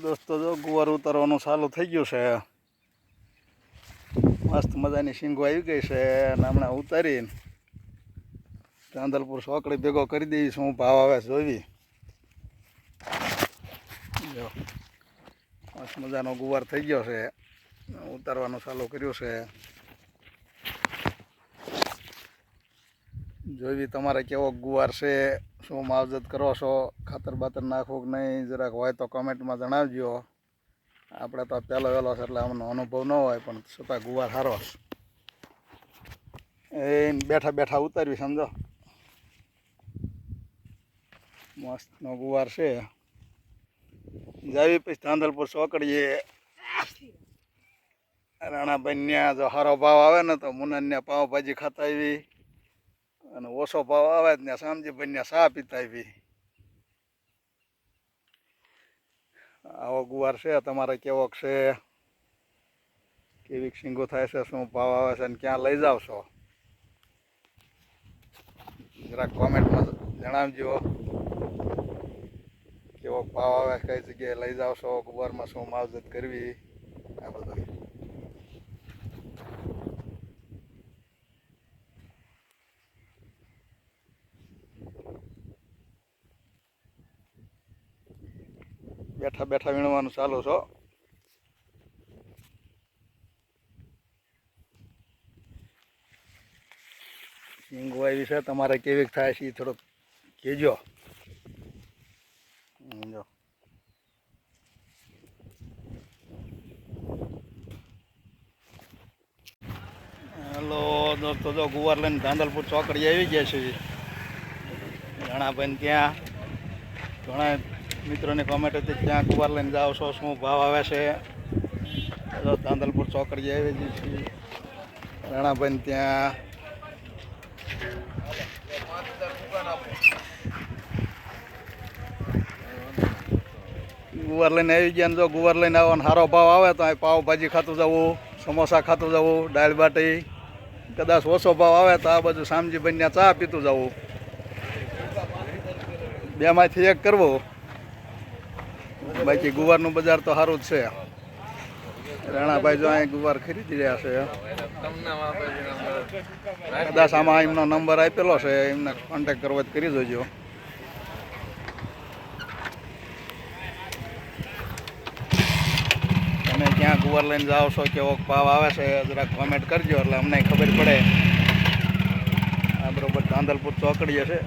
દોસ્તો જો ગુવાર ઉતારવાનું ચાલુ થઈ ગયું છે. મસ્ત મજાની શીંગો આવી ગઈ છે અને હમણાં ઉતારીને ચાંદલપુર સોકડી ભેગો કરી દઈએ. શું ભાવ આવે જોવી. જો મસ્ત મજાનો ગુવાર થઈ ગયો છે, ઉતારવાનું ચાલુ કર્યું છે. જોવી તમારે કેવો ગુવાર છે, શું માવજત કરો છો, ખાતર બાતર નાખવું કે નહીં, જરાક હોય તો કમેન્ટમાં જણાવજો. આપણે તો પહેલો વહેલો છે એટલે અમને અનુભવ ન હોય, પણ છતાં ગુવાર સારો એ બેઠા બેઠા ઉતારવી, સમજો. મસ્તનો ગુવાર છે. જાવી પછી ચાંદલપુર ચોકડીએ રાણાભાઈ ત્યાં જો સારો ભાવ આવે ને તો મુનાને પાવભાજી ખાતા આવી, અને ઓછો ભાવ આવે ત્યાં શામજીભાઈ ને ચા પીતા આવી. આવો ગુવાર છે. તમારે કેવો છે, કેવી શીંગો થાય છે, શું ભાવ આવે છે અને ક્યાં લઈ જાવ છો, જરાક કોમેન્ટમાં જણાવજો. કેવો ભાવ આવે, કઈ જગ્યાએ લઈ જાવ છો, ગુવારમાં શું માવજત કરવી, આ બધું. બેઠા બેઠા વીણવાનું ચાલુ છો. શીંગો આવી છે. તમારે કેવી થાય છે એ થોડુંક કહેજો. જો હેલો દોસ્તો, જો ગુવાર લઈને ચાંદલપુર ચોકડી આવી ગયા છે. રાણાભાઈ ત્યાં ઘણા મિત્રોની કોમેન્ટ હતી, ક્યાં ગુવાર લઈને જાઓ છો, શું ભાવ આવે છે. જો ચાંદલપુર ચોકડી આવી ગઈ છે રાણાભાઈ ત્યાં. ગુવાર લઈને આવી ગયા ને જો ગુવાર લઈને આવવાનો સારો ભાવ આવે તો પાવભાજી ખાતું જવું, સમોસા ખાતું જવું, દાળ બાટી. કદાચ ઓછો ભાવ આવે તો આ બધું શામજીભાઈને ચા પીતું જવું. બેમાંથી એક કરવું. બાકી ગુવારનું બજાર તો સારું જ છે. રાણાભાઈ જો અહીં ગુવાર ખરીદી રહ્યા છે. કદાચ આમાં એમનો નંબર આપેલો છે, એમને કોન્ટેક્ટ કરવો જ કરી દેજો. તમે ક્યાં ગુવાર લઈને જાઓ છો, કેવો ભાવ આવે છે, જરાક કોમેન્ટ કરજો એટલે અમને ખબર પડે. આ બરોબર ચાંદલપુર ચોકડીએ છે.